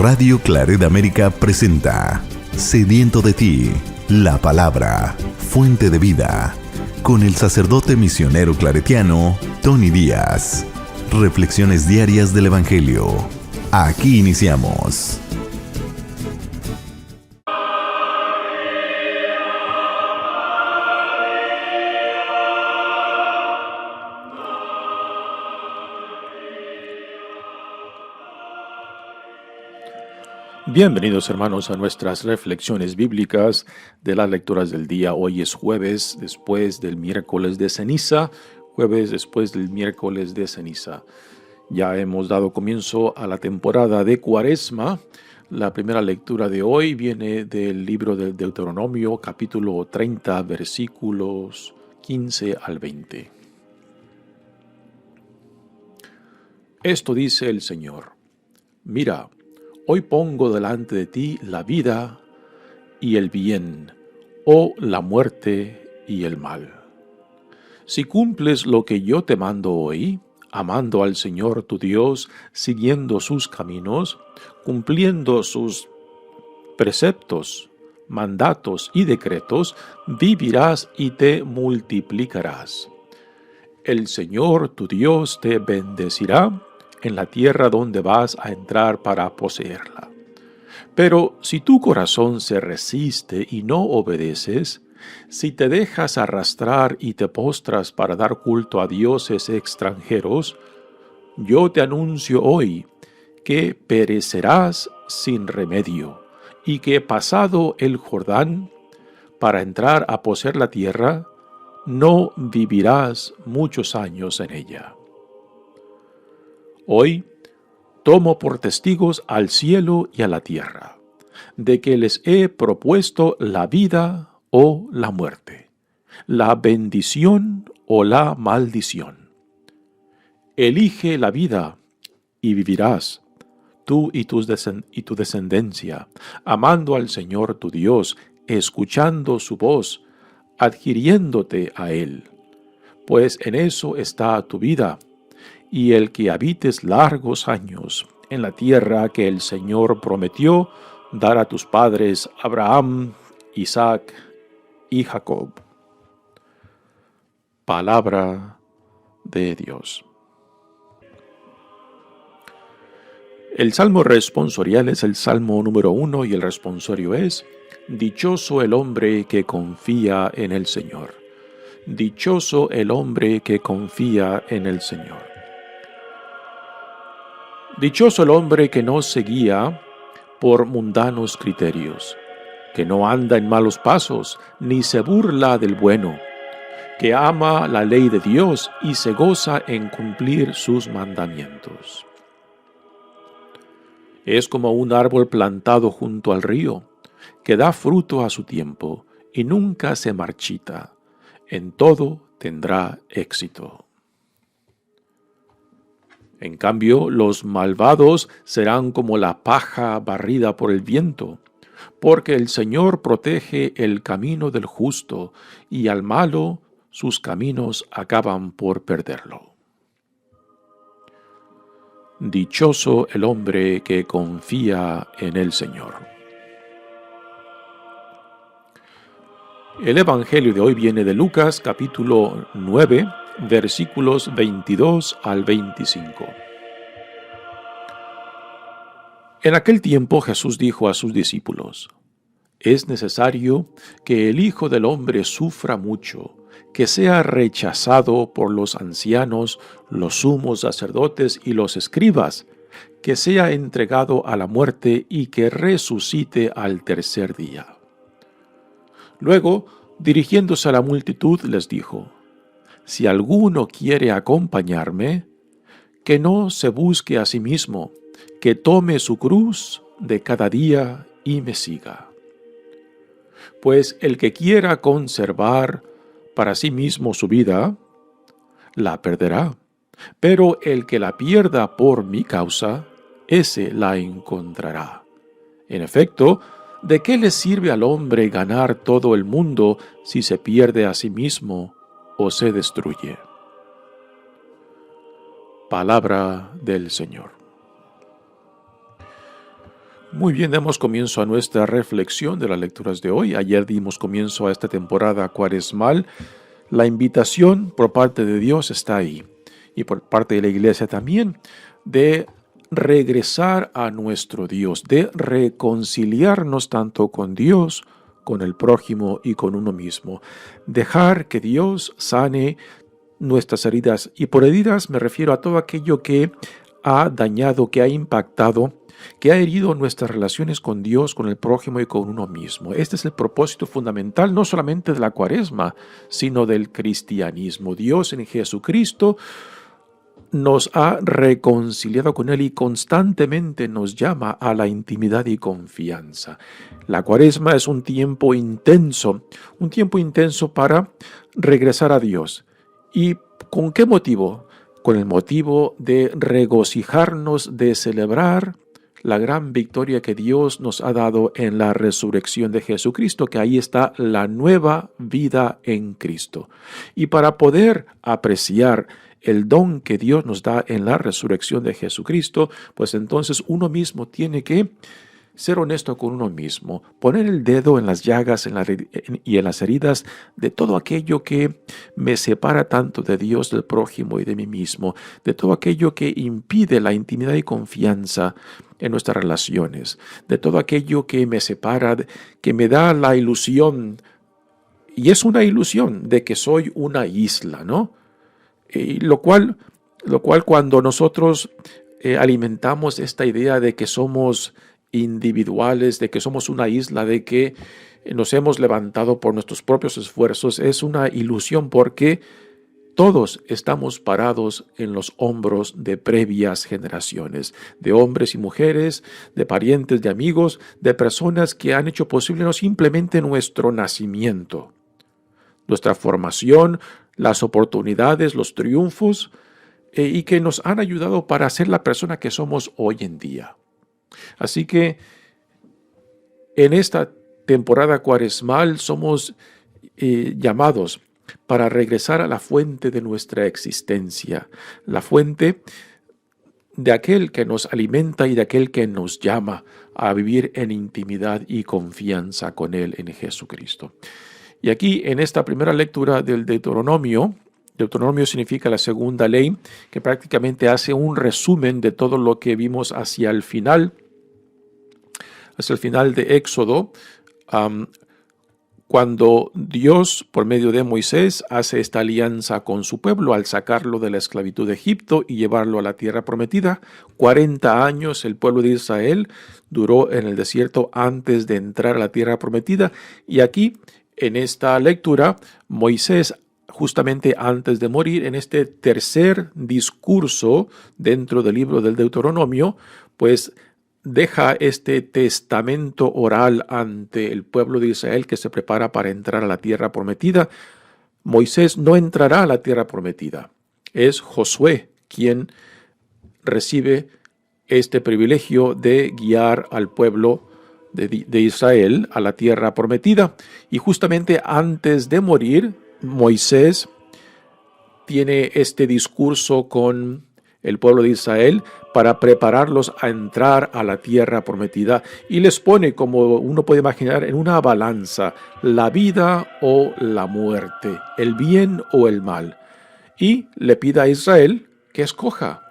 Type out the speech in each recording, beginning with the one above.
Radio Claret América presenta Sediento de ti, la palabra, fuente de vida, con el sacerdote misionero claretiano Tony Díaz. Reflexiones diarias del Evangelio. Aquí iniciamos. Bienvenidos, hermanos, a nuestras reflexiones bíblicas de las lecturas del día. Hoy es jueves después del miércoles de ceniza. Ya hemos dado comienzo a la temporada de Cuaresma. La primera lectura de hoy viene del libro del Deuteronomio, capítulo 30, versículos 15 al 20. Esto dice el Señor: Mira, hoy pongo delante de ti la vida y el bien, o la muerte y el mal. Si cumples lo que yo te mando hoy, amando al Señor tu Dios, siguiendo sus caminos, cumpliendo sus preceptos, mandatos y decretos, vivirás y te multiplicarás. El Señor tu Dios te bendecirá en la tierra donde vas a entrar para poseerla. Pero si tu corazón se resiste y no obedeces, si te dejas arrastrar y te postras para dar culto a dioses extranjeros, yo te anuncio hoy que perecerás sin remedio, y que pasado el Jordán, para entrar a poseer la tierra, no vivirás muchos años en ella. Hoy tomo por testigos al cielo y a la tierra, de que les he propuesto la vida o la muerte, la bendición o la maldición. Elige la vida y vivirás, tú y tu descendencia, amando al Señor tu Dios, escuchando su voz, adquiriéndote a Él, pues en eso está tu vida, y el que habites largos años en la tierra que el Señor prometió dar a tus padres Abraham, Isaac y Jacob. Palabra de Dios. El salmo responsorial es el salmo número 1 y el responsorio es: Dichoso el hombre que confía en el Señor. Dichoso el hombre que confía en el Señor. Dichoso el hombre que no se guía por mundanos criterios, que no anda en malos pasos, ni se burla del bueno, que ama la ley de Dios y se goza en cumplir sus mandamientos. Es como un árbol plantado junto al río, que da fruto a su tiempo y nunca se marchita. En todo tendrá éxito. En cambio, los malvados serán como la paja barrida por el viento, porque el Señor protege el camino del justo, y al malo sus caminos acaban por perderlo. Dichoso el hombre que confía en el Señor. El Evangelio de hoy viene de Lucas, capítulo 9, versículos 22 al 25. En aquel tiempo Jesús dijo a sus discípulos: Es necesario que el Hijo del Hombre sufra mucho, que sea rechazado por los ancianos, los sumos sacerdotes y los escribas, que sea entregado a la muerte y que resucite al tercer día. Luego, dirigiéndose a la multitud, les dijo: Si alguno quiere acompañarme, que no se busque a sí mismo, que tome su cruz de cada día y me siga. Pues el que quiera conservar para sí mismo su vida, la perderá, pero el que la pierda por mi causa, ese la encontrará. En efecto, ¿de qué le sirve al hombre ganar todo el mundo si se pierde a sí mismo o se destruye? Palabra del Señor. Muy bien, damos comienzo a nuestra reflexión de las lecturas de hoy. Ayer dimos comienzo a esta temporada cuaresmal. La invitación por parte de Dios está ahí, y por parte de la Iglesia también, de regresar a nuestro Dios, de reconciliarnos tanto con Dios, con el prójimo y con uno mismo. Dejar que Dios sane nuestras heridas, y por heridas me refiero a todo aquello que ha dañado, que ha impactado, que ha herido nuestras relaciones con Dios, con el prójimo y con uno mismo. Este es el propósito fundamental no solamente de la Cuaresma, sino del cristianismo. Dios en Jesucristo nos ha reconciliado con Él y constantemente nos llama a la intimidad y confianza. La Cuaresma es un tiempo intenso para regresar a Dios. ¿Y con qué motivo? Con el motivo de regocijarnos, de celebrar la gran victoria que Dios nos ha dado en la resurrección de Jesucristo, que ahí está la nueva vida en Cristo. Y para poder apreciar el don que Dios nos da en la resurrección de Jesucristo, pues entonces uno mismo tiene que ser honesto con uno mismo, poner el dedo en las llagas y en las heridas de todo aquello que me separa tanto de Dios, del prójimo y de mí mismo, de todo aquello que impide la intimidad y confianza en nuestras relaciones, de todo aquello que me separa, que me da la ilusión, y es una ilusión de que soy una isla, ¿no? Lo cual cuando nosotros alimentamos esta idea de que somos individuales, de que somos una isla, de que nos hemos levantado por nuestros propios esfuerzos, es una ilusión, porque todos estamos parados en los hombros de previas generaciones, de hombres y mujeres, de parientes, de amigos, de personas que han hecho posible no simplemente nuestro nacimiento, nuestra formación, las oportunidades, los triunfos, y que nos han ayudado para ser la persona que somos hoy en día. Así que en esta temporada cuaresmal somos llamados para regresar a la fuente de nuestra existencia, la fuente de aquel que nos alimenta y de aquel que nos llama a vivir en intimidad y confianza con Él en Jesucristo. Y aquí en esta primera lectura del Deuteronomio significa la segunda ley, que prácticamente hace un resumen de todo lo que vimos hacia el final de Éxodo, cuando Dios, por medio de Moisés, hace esta alianza con su pueblo al sacarlo de la esclavitud de Egipto y llevarlo a la tierra prometida. 40 años el pueblo de Israel duró en el desierto antes de entrar a la tierra prometida, y aquí, en esta lectura, Moisés, justamente antes de morir, en este tercer discurso dentro del libro del Deuteronomio, pues deja este testamento oral ante el pueblo de Israel que se prepara para entrar a la tierra prometida. Moisés no entrará a la tierra prometida. Es Josué quien recibe este privilegio de guiar al pueblo de Israel a la tierra prometida. Y justamente antes de morir, Moisés tiene este discurso con el pueblo de Israel para prepararlos a entrar a la tierra prometida, y les pone, como uno puede imaginar, en una balanza la vida o la muerte, el bien o el mal, y le pide a Israel que escoja,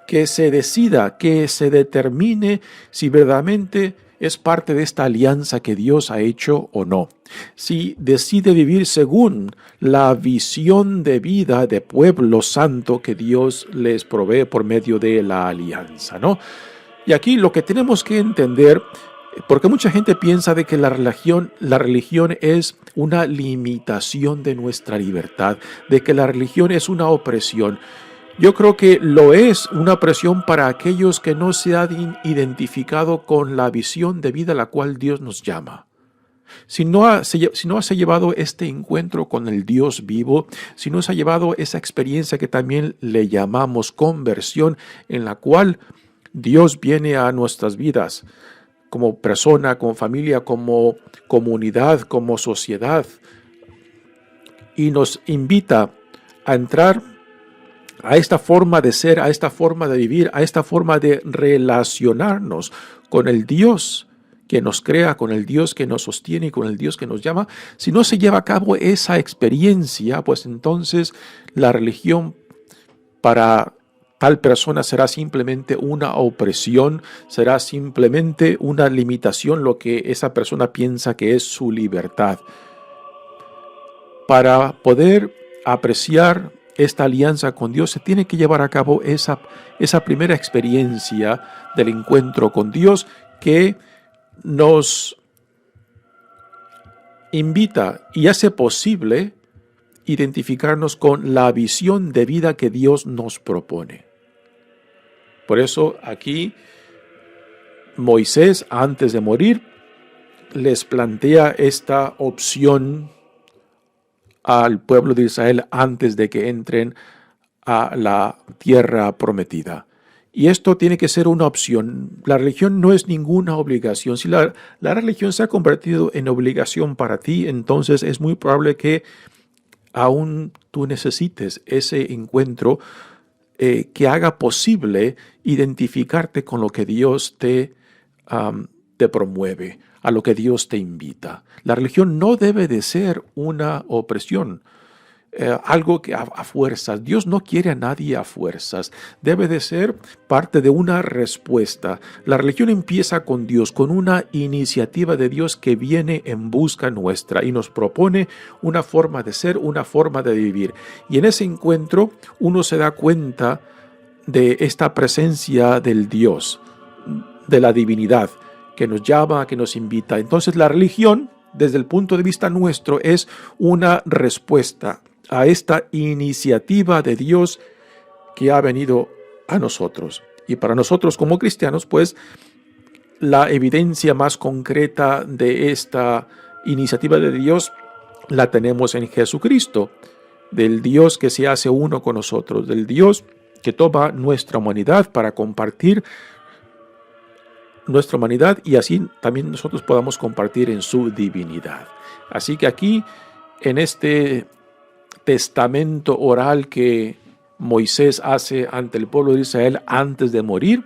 que se decida, que se determine si verdaderamente es parte de esta alianza que Dios ha hecho o no. Si decide vivir según la visión de vida de pueblo santo que Dios les provee por medio de la alianza, ¿no? Y aquí lo que tenemos que entender, porque mucha gente piensa de que la religión es una limitación de nuestra libertad, de que la religión es una opresión. Yo creo que lo es una presión para aquellos que no se han identificado con la visión de vida a la cual Dios nos llama. Si no se ha llevado este encuentro con el Dios vivo, si no se ha llevado esa experiencia que también le llamamos conversión, en la cual Dios viene a nuestras vidas como persona, como familia, como comunidad, como sociedad, y nos invita a entrar a esta forma de ser, a esta forma de vivir, a esta forma de relacionarnos con el Dios que nos crea, con el Dios que nos sostiene y con el Dios que nos llama, si no se lleva a cabo esa experiencia, pues entonces la religión para tal persona será simplemente una opresión, será simplemente una limitación, lo que esa persona piensa que es su libertad. Para poder apreciar esta alianza con Dios, se tiene que llevar a cabo esa primera experiencia del encuentro con Dios que nos invita y hace posible identificarnos con la visión de vida que Dios nos propone. Por eso aquí Moisés, antes de morir, les plantea esta opción al pueblo de Israel antes de que entren a la tierra prometida. Y esto tiene que ser una opción. La religión no es ninguna obligación. Si la religión se ha convertido en obligación para ti, entonces es muy probable que aún tú necesites ese encuentro que haga posible identificarte con lo que Dios te promueve, a lo que Dios te invita. La religión no debe de ser una opresión. Algo que a fuerzas. Dios no quiere a nadie a fuerzas. Debe de ser parte de una respuesta. La religión empieza con Dios, con una iniciativa de Dios que viene en busca nuestra y nos propone una forma de ser, una forma de vivir. Y en ese encuentro uno se da cuenta de esta presencia del Dios, de la divinidad, que nos llama, que nos invita. Entonces la religión, desde el punto de vista nuestro, es una respuesta a esta iniciativa de Dios que ha venido a nosotros. Y para nosotros como cristianos, pues, la evidencia más concreta de esta iniciativa de Dios la tenemos en Jesucristo, del Dios que se hace uno con nosotros, del Dios que toma nuestra humanidad para compartir nuestra humanidad y así también nosotros podamos compartir en su divinidad. Así que aquí, en este testamento oral que Moisés hace ante el pueblo de Israel antes de morir,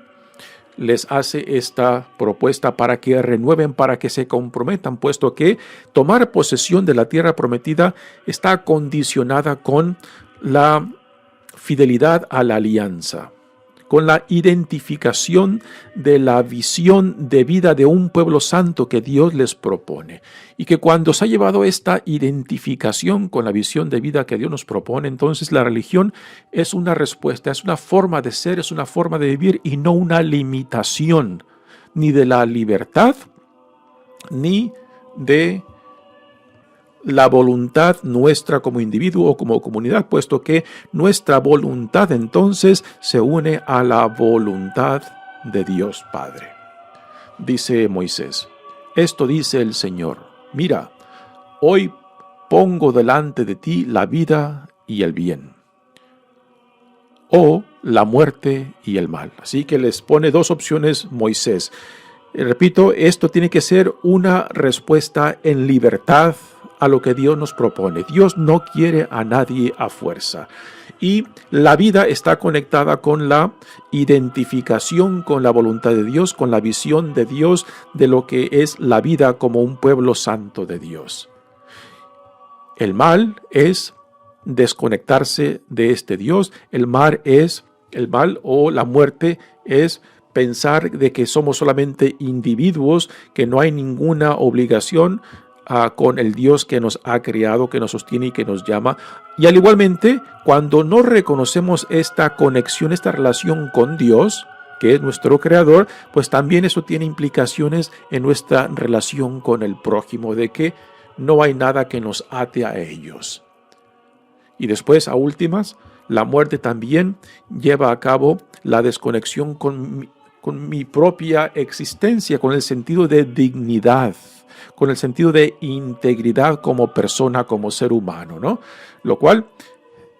les hace esta propuesta para que renueven, para que se comprometan, puesto que tomar posesión de la tierra prometida está condicionada con la fidelidad a la alianza, con la identificación de la visión de vida de un pueblo santo que Dios les propone. Y que cuando se ha llevado esta identificación con la visión de vida que Dios nos propone, entonces la religión es una respuesta, es una forma de ser, es una forma de vivir y no una limitación ni de la libertad ni de la voluntad nuestra como individuo o como comunidad, puesto que nuestra voluntad entonces se une a la voluntad de Dios Padre. Dice Moisés: esto dice el Señor, mira, hoy pongo delante de ti la vida y el bien, o la muerte y el mal. Así que les pone dos opciones Moisés. Repito, esto tiene que ser una respuesta en libertad a lo que Dios nos propone. Dios no quiere a nadie a fuerza. Y la vida está conectada con la identificación con la voluntad de Dios, con la visión de Dios de lo que es la vida como un pueblo santo de Dios. El mal es desconectarse de este Dios. El mal o la muerte es pensar de que somos solamente individuos, que no hay ninguna obligación con el Dios que nos ha creado, que nos sostiene y que nos llama. Y al igualmente, cuando no reconocemos esta conexión, esta relación con Dios, que es nuestro creador, pues también eso tiene implicaciones en nuestra relación con el prójimo, de que no hay nada que nos ate a ellos. Y después, a últimas, la muerte también lleva a cabo la desconexión con mi propia existencia, con el sentido de dignidad, con el sentido de integridad como persona, como ser humano, ¿no? Lo cual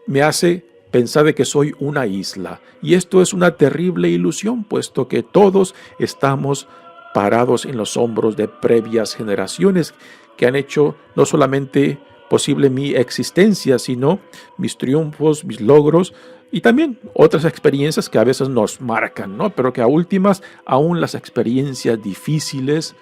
me hace pensar de que soy una isla. Y esto es una terrible ilusión, puesto que todos estamos parados en los hombros de previas generaciones que han hecho no solamente posible mi existencia, sino mis triunfos, mis logros Y también otras experiencias que a veces nos marcan, ¿no? Pero que a últimas, aún las experiencias difíciles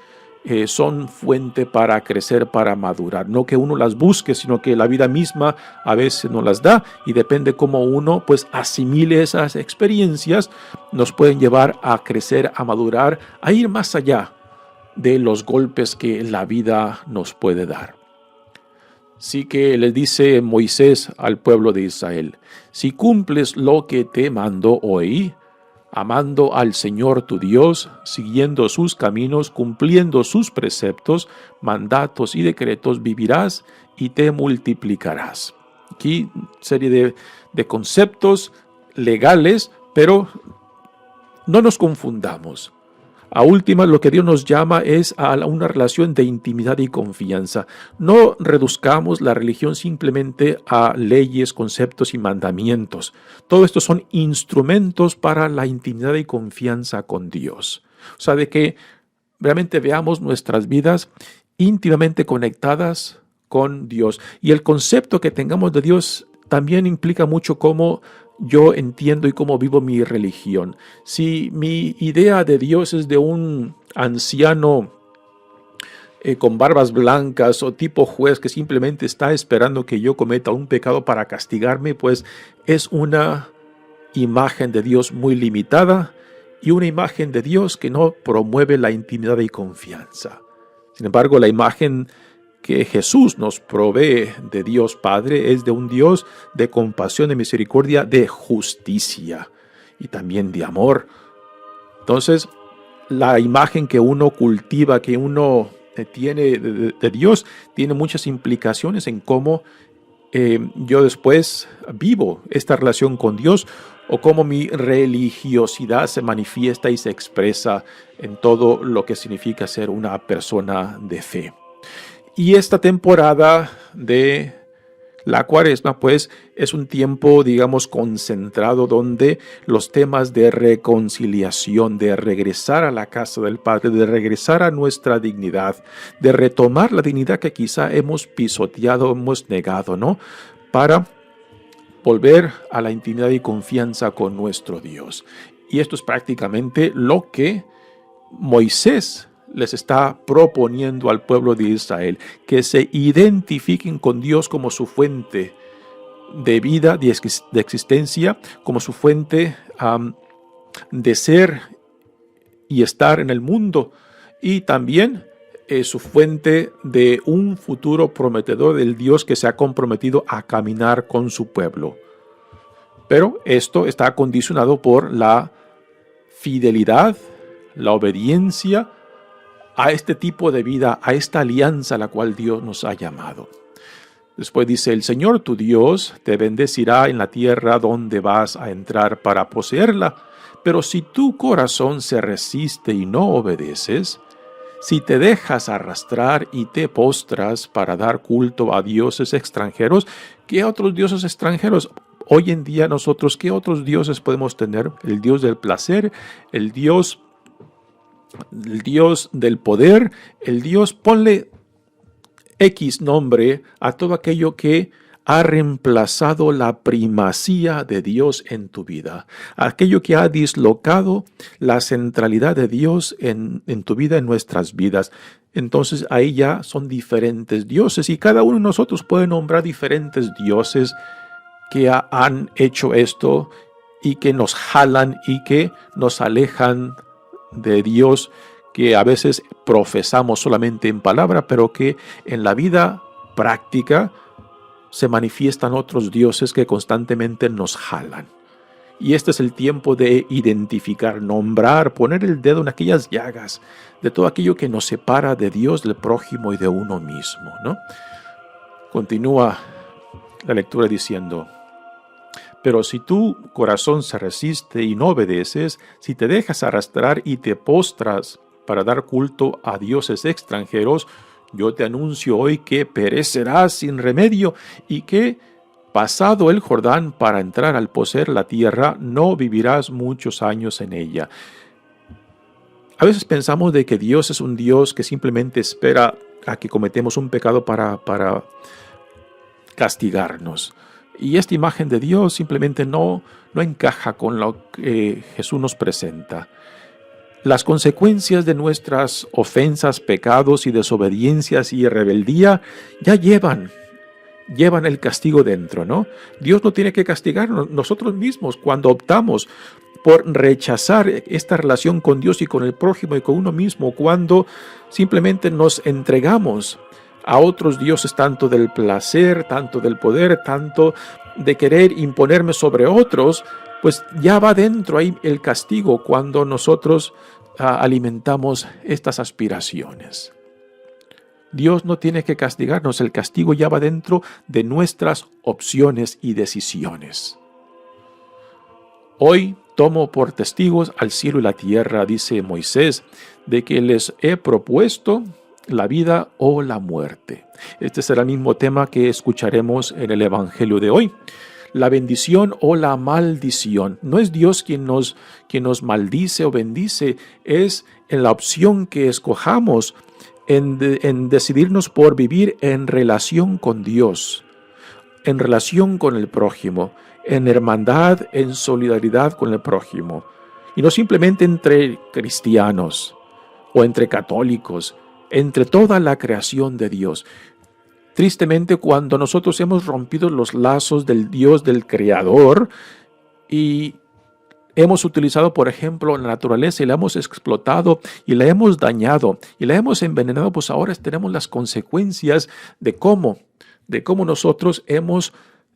son fuente para crecer, para madurar. No que uno las busque, sino que la vida misma a veces nos las da, y depende cómo uno pues asimile esas experiencias, nos pueden llevar a crecer, a madurar, a ir más allá de los golpes que la vida nos puede dar. Así que le dice Moisés al pueblo de Israel: si cumples lo que te mando hoy, amando al Señor tu Dios, siguiendo sus caminos, cumpliendo sus preceptos, mandatos y decretos, vivirás y te multiplicarás. Aquí serie de conceptos legales, pero no nos confundamos. A última, lo que Dios nos llama es a una relación de intimidad y confianza. No reduzcamos la religión simplemente a leyes, conceptos y mandamientos. Todo esto son instrumentos para la intimidad y confianza con Dios. O sea, de que realmente veamos nuestras vidas íntimamente conectadas con Dios. Y el concepto que tengamos de Dios también implica mucho cómo yo entiendo y cómo vivo mi religión. Si mi idea de Dios es de un anciano con barbas blancas o tipo juez que simplemente está esperando que yo cometa un pecado para castigarme, pues es una imagen de Dios muy limitada y una imagen de Dios que no promueve la intimidad y confianza. Sin embargo, la imagen que Jesús nos provee de Dios Padre es de un Dios de compasión, de misericordia, de justicia y también de amor. Entonces, la imagen que uno cultiva, que uno tiene de Dios, tiene muchas implicaciones en cómo yo después vivo esta relación con Dios, o cómo mi religiosidad se manifiesta y se expresa en todo lo que significa ser una persona de fe. Y esta temporada de la Cuaresma, pues, es un tiempo, digamos, concentrado donde los temas de reconciliación, de regresar a la casa del Padre, de regresar a nuestra dignidad, de retomar la dignidad que quizá hemos pisoteado, hemos negado, ¿no? Para volver a la intimidad y confianza con nuestro Dios. Y esto es prácticamente lo que Moisés les está proponiendo al pueblo de Israel, que se identifiquen con Dios como su fuente de vida, de existencia, como su fuente de ser y estar en el mundo, y también su fuente de un futuro prometedor del Dios que se ha comprometido a caminar con su pueblo. Pero esto está condicionado por la fidelidad, la obediencia a este tipo de vida, a esta alianza a la cual Dios nos ha llamado. Después dice: el Señor tu Dios te bendecirá en la tierra donde vas a entrar para poseerla, pero si tu corazón se resiste y no obedeces, si te dejas arrastrar y te postras para dar culto a dioses extranjeros, ¿qué otros dioses extranjeros? Hoy en día nosotros, ¿qué otros dioses podemos tener? El Dios del placer, el Dios del poder, el Dios, ponle X nombre a todo aquello que ha reemplazado la primacía de Dios en tu vida, aquello que ha dislocado la centralidad de Dios en tu vida, en nuestras vidas. Entonces ahí ya son diferentes dioses, y cada uno de nosotros puede nombrar diferentes dioses que han hecho esto y que nos jalan y que nos alejan de Dios, que a veces profesamos solamente en palabra, pero que en la vida práctica se manifiestan otros dioses que constantemente nos jalan. Y este es el tiempo de identificar, nombrar, poner el dedo en aquellas llagas de todo aquello que nos separa de Dios, del prójimo y de uno mismo, ¿no? Continúa la lectura diciendo: pero si tu corazón se resiste y no obedeces, si te dejas arrastrar y te postras para dar culto a dioses extranjeros, yo te anuncio hoy que perecerás sin remedio, y que, pasado el Jordán para entrar al poseer la tierra, no vivirás muchos años en ella. A veces pensamos de que Dios es un Dios que simplemente espera a que cometemos un pecado para castigarnos. Y esta imagen de Dios simplemente no encaja con lo que Jesús nos presenta. Las consecuencias de nuestras ofensas, pecados y desobediencias y rebeldía ya llevan el castigo dentro, ¿no? Dios no tiene que castigarnos nosotros mismos cuando optamos por rechazar esta relación con Dios y con el prójimo y con uno mismo, cuando simplemente nos entregamos a otros dioses, tanto del placer, tanto del poder, tanto de querer imponerme sobre otros, pues ya va dentro ahí el castigo cuando nosotros alimentamos estas aspiraciones. Dios no tiene que castigarnos, el castigo ya va dentro de nuestras opciones y decisiones. Hoy tomo por testigos al cielo y la tierra, dice Moisés, de que les he propuesto la vida o la muerte. Este será el mismo tema que escucharemos en el Evangelio de hoy. La bendición o la maldición. No es Dios quien nos maldice o bendice, es en la opción que escojamos en decidirnos por vivir en relación con Dios, en relación con el prójimo, en hermandad, en solidaridad con el prójimo. Y no simplemente entre cristianos o entre católicos, entre toda la creación de Dios. Tristemente, cuando nosotros hemos rompido los lazos del Dios, del Creador, y hemos utilizado, por ejemplo, la naturaleza y la hemos explotado y la hemos dañado y la hemos envenenado, pues ahora tenemos las consecuencias de cómo nosotros hemos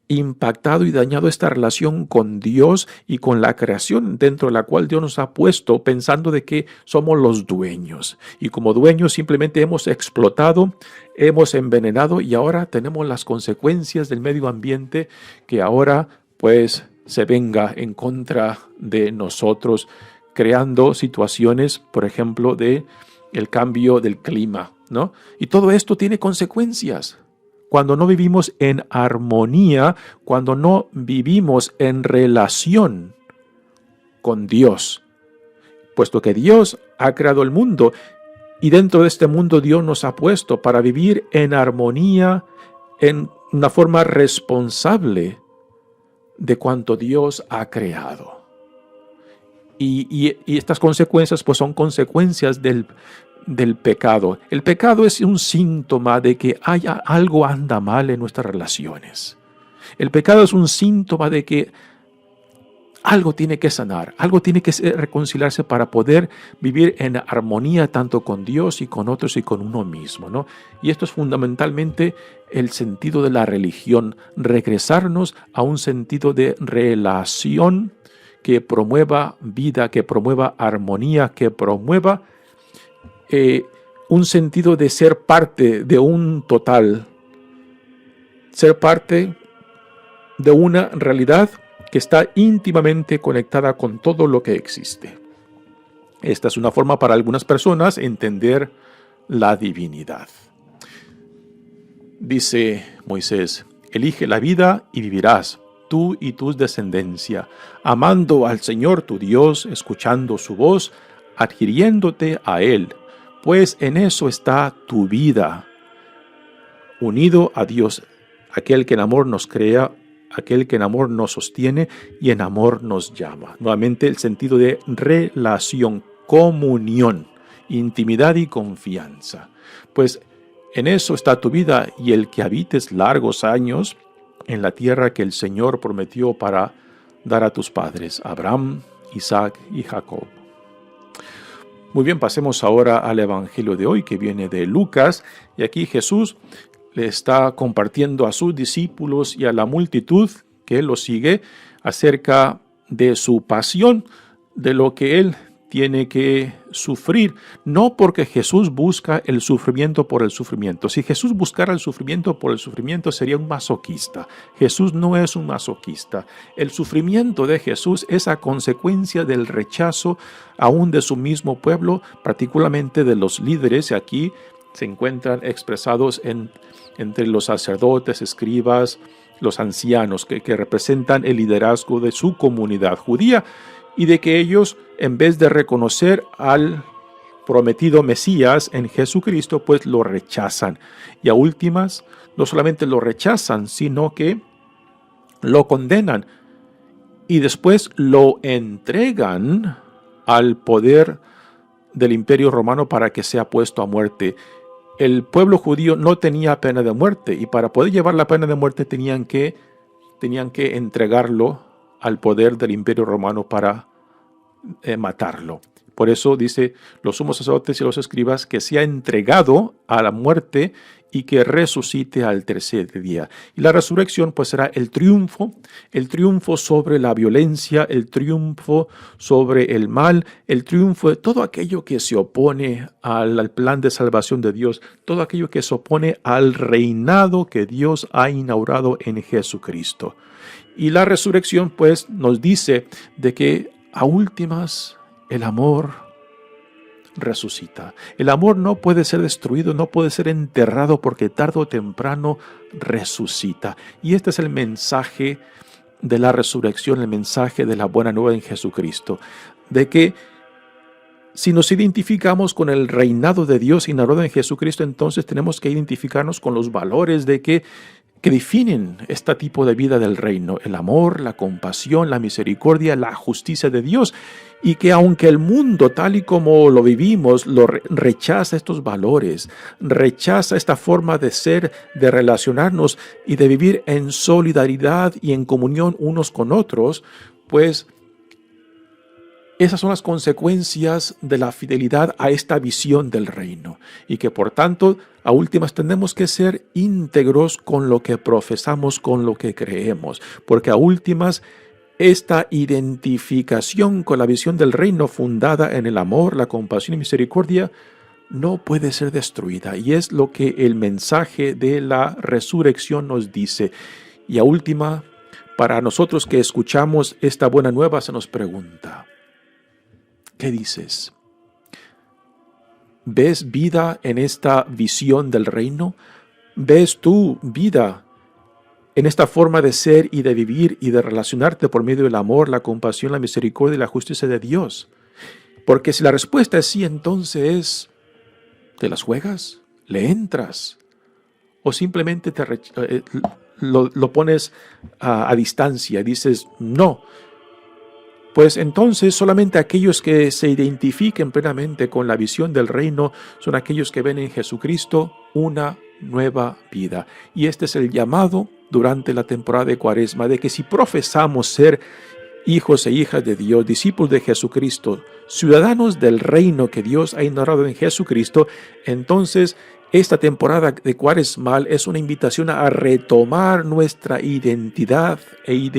impactado y dañado esta relación con Dios y con la creación dentro de la cual Dios nos ha puesto, pensando de que somos los dueños. Y como dueños simplemente hemos explotado, hemos envenenado y ahora tenemos las consecuencias del medio ambiente que ahora pues se venga en contra de nosotros, creando situaciones, por ejemplo, de el cambio del clima, ¿no? Y todo esto tiene consecuencias. Cuando no vivimos en armonía, cuando no vivimos en relación con Dios, puesto que Dios ha creado el mundo y dentro de este mundo Dios nos ha puesto para vivir en armonía, en una forma responsable de cuanto Dios ha creado. Y estas consecuencias pues son consecuencias del pecado. El pecado es un síntoma de que algo anda mal en nuestras relaciones. El pecado es un síntoma de que algo tiene que sanar, algo tiene que reconciliarse para poder vivir en armonía tanto con Dios y con otros y con uno mismo, ¿no? Y esto es fundamentalmente el sentido de la religión, regresarnos a un sentido de relación que promueva vida, que promueva armonía, que promueva un sentido de ser parte de un total, ser parte de una realidad que está íntimamente conectada con todo lo que existe. Esta es una forma para algunas personas entender la divinidad. Dice Moisés, elige la vida y vivirás, tú y tu descendencia, amando al Señor tu Dios, escuchando su voz, adhiriéndote a Él, pues en eso está tu vida, unido a Dios, aquel que en amor nos crea, aquel que en amor nos sostiene y en amor nos llama. Nuevamente el sentido de relación, comunión, intimidad y confianza. Pues en eso está tu vida y el que habites largos años en la tierra que el Señor prometió para dar a tus padres, Abraham, Isaac y Jacob. Muy bien, pasemos ahora al Evangelio de hoy que viene de Lucas, y aquí Jesús le está compartiendo a sus discípulos y a la multitud que lo sigue acerca de su pasión, de lo que él tiene que sufrir, no porque Jesús busca el sufrimiento por el sufrimiento. Si Jesús buscara el sufrimiento por el sufrimiento sería un masoquista. Jesús no es un masoquista. El sufrimiento de Jesús es a consecuencia del rechazo aún de su mismo pueblo, particularmente de los líderes, y aquí se encuentran expresados entre los sacerdotes, escribas, los ancianos que representan el liderazgo de su comunidad judía, y de que ellos, en vez de reconocer al prometido Mesías en Jesucristo, pues lo rechazan. Y a últimas, no solamente lo rechazan, sino que lo condenan y después lo entregan al poder del Imperio Romano para que sea puesto a muerte. El pueblo judío no tenía pena de muerte y para poder llevar la pena de muerte tenían que entregarlo al poder del Imperio Romano para matarlo. Por eso dice los sumos sacerdotes y los escribas que sea entregado a la muerte y que resucite al tercer día. Y la resurrección pues será el triunfo sobre la violencia, el triunfo sobre el mal, el triunfo de todo aquello que se opone al plan de salvación de Dios, todo aquello que se opone al reinado que Dios ha inaugurado en Jesucristo. Y la resurrección pues nos dice de que a últimas el amor resucita. El amor no puede ser destruido, no puede ser enterrado porque tarde o temprano resucita. Y este es el mensaje de la resurrección, el mensaje de la buena nueva en Jesucristo, de que si nos identificamos con el reinado de Dios inaugurado en Jesucristo, entonces tenemos que identificarnos con los valores que definen este tipo de vida del reino: el amor, la compasión, la misericordia, la justicia de Dios. Y que aunque el mundo tal y como lo vivimos rechaza estos valores, rechaza esta forma de ser, de relacionarnos y de vivir en solidaridad y en comunión unos con otros, pues esas son las consecuencias de la fidelidad a esta visión del reino. Y que por tanto, a últimas tenemos que ser íntegros con lo que profesamos, con lo que creemos. Porque a últimas, esta identificación con la visión del reino fundada en el amor, la compasión y misericordia no puede ser destruida. Y es lo que el mensaje de la resurrección nos dice. Y a última, para nosotros que escuchamos esta buena nueva se nos pregunta: ¿qué dices? ¿Ves vida en esta visión del reino? ¿Ves tú vida en esta forma de ser y de vivir y de relacionarte por medio del amor, la compasión, la misericordia y la justicia de Dios? Porque si la respuesta es sí, entonces ¿te las juegas? ¿Le entras? ¿O simplemente lo pones a distancia y dices no? Pues entonces solamente aquellos que se identifiquen plenamente con la visión del reino son aquellos que ven en Jesucristo una nueva vida. Y este es el llamado durante la temporada de Cuaresma, de que si profesamos ser hijos e hijas de Dios, discípulos de Jesucristo, ciudadanos del reino que Dios ha inaugurado en Jesucristo, entonces esta temporada de Cuaresmal es una invitación a retomar nuestra identidad y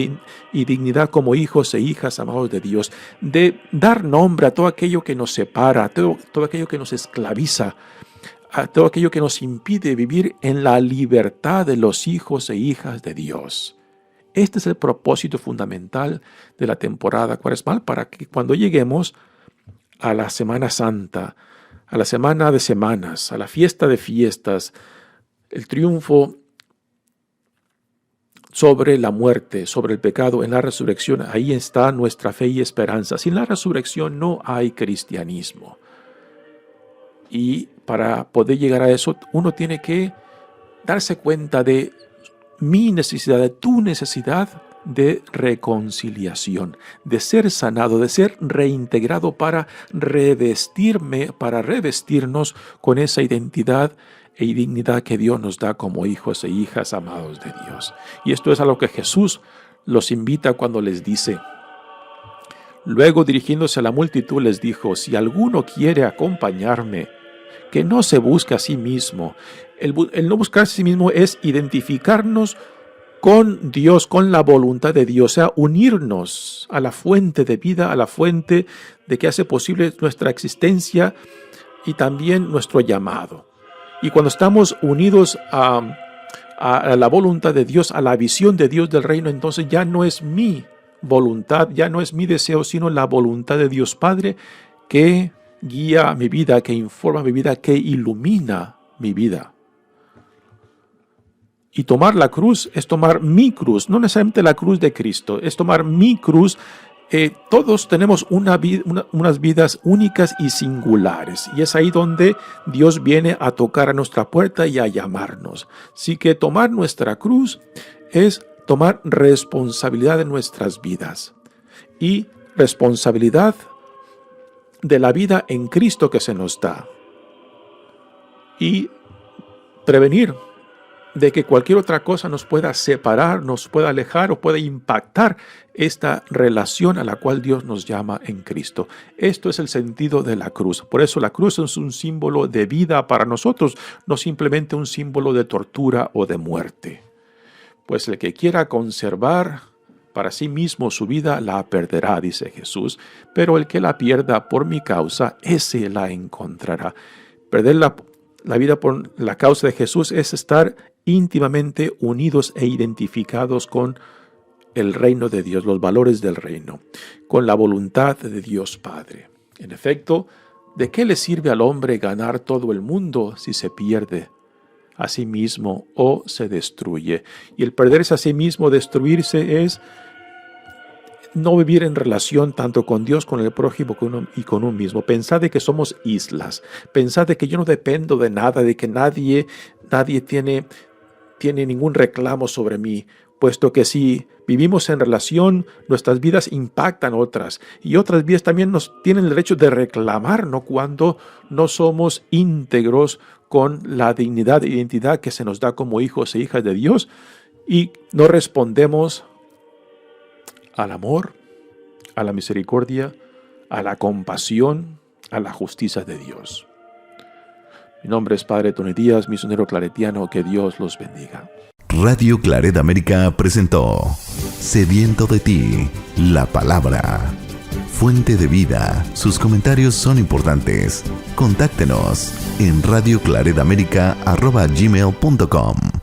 dignidad como hijos e hijas amados de Dios, de dar nombre a todo aquello que nos separa, a todo aquello que nos esclaviza, a todo aquello que nos impide vivir en la libertad de los hijos e hijas de Dios. Este es el propósito fundamental de la temporada cuaresmal, para que cuando lleguemos a la Semana Santa, a la Semana de Semanas, a la Fiesta de Fiestas, el triunfo sobre la muerte, sobre el pecado, en la resurrección, ahí está nuestra fe y esperanza. Sin la resurrección no hay cristianismo. Y para poder llegar a eso, uno tiene que darse cuenta de mi necesidad, de tu necesidad de reconciliación, de ser sanado, de ser reintegrado para revestirnos con esa identidad e dignidad que Dios nos da como hijos e hijas amados de Dios. Y esto es a lo que Jesús los invita cuando les dice: luego, dirigiéndose a la multitud, les dijo: si alguno quiere acompañarme, que no se busque a sí mismo. El no buscarse a sí mismo es identificarnos con Dios, con la voluntad de Dios, o sea, unirnos a la fuente de vida, a la fuente de que hace posible nuestra existencia y también nuestro llamado. Y cuando estamos unidos a la voluntad de Dios, a la visión de Dios del reino, entonces ya no es mi voluntad, ya no es mi deseo, sino la voluntad de Dios Padre que guía mi vida, que informa mi vida, que ilumina mi vida. Y tomar la cruz es tomar mi cruz, no necesariamente la cruz de Cristo, es tomar mi cruz. Todos tenemos unas vidas únicas y singulares, y es ahí donde Dios viene a tocar a nuestra puerta y a llamarnos. Así que tomar nuestra cruz es tomar responsabilidad de nuestras vidas y responsabilidad de la vida en Cristo que se nos da, y prevenir de que cualquier otra cosa nos pueda separar, nos pueda alejar o pueda impactar esta relación a la cual Dios nos llama en Cristo. Esto es el sentido de la cruz. Por eso la cruz es un símbolo de vida para nosotros, no simplemente un símbolo de tortura o de muerte. Pues el que quiera conservar para sí mismo su vida la perderá, dice Jesús, pero el que la pierda por mi causa, ese la encontrará. Perder la vida por la causa de Jesús es estar íntimamente unidos e identificados con el reino de Dios, los valores del reino, con la voluntad de Dios Padre. En efecto, ¿de qué le sirve al hombre ganar todo el mundo si se pierde a sí mismo o se destruye? Y el perderse a sí mismo, destruirse, es no vivir en relación tanto con Dios, con el prójimo y con uno mismo. Pensad de que somos islas. Pensad de que yo no dependo de nada, de que nadie tiene ningún reclamo sobre mí, puesto que si vivimos en relación, nuestras vidas impactan otras, y otras vidas también nos tienen el derecho de reclamarnos cuando no somos íntegros con la dignidad e identidad que se nos da como hijos e hijas de Dios, y no respondemos al amor, a la misericordia, a la compasión, a la justicia de Dios. Mi nombre es Padre Tony Díaz, misionero claretiano. Que Dios los bendiga. Radio Claret América presentó Sediento de ti, la palabra. Fuente de vida. Sus comentarios son importantes. Contáctenos en radioclaretamerica@gmail.com.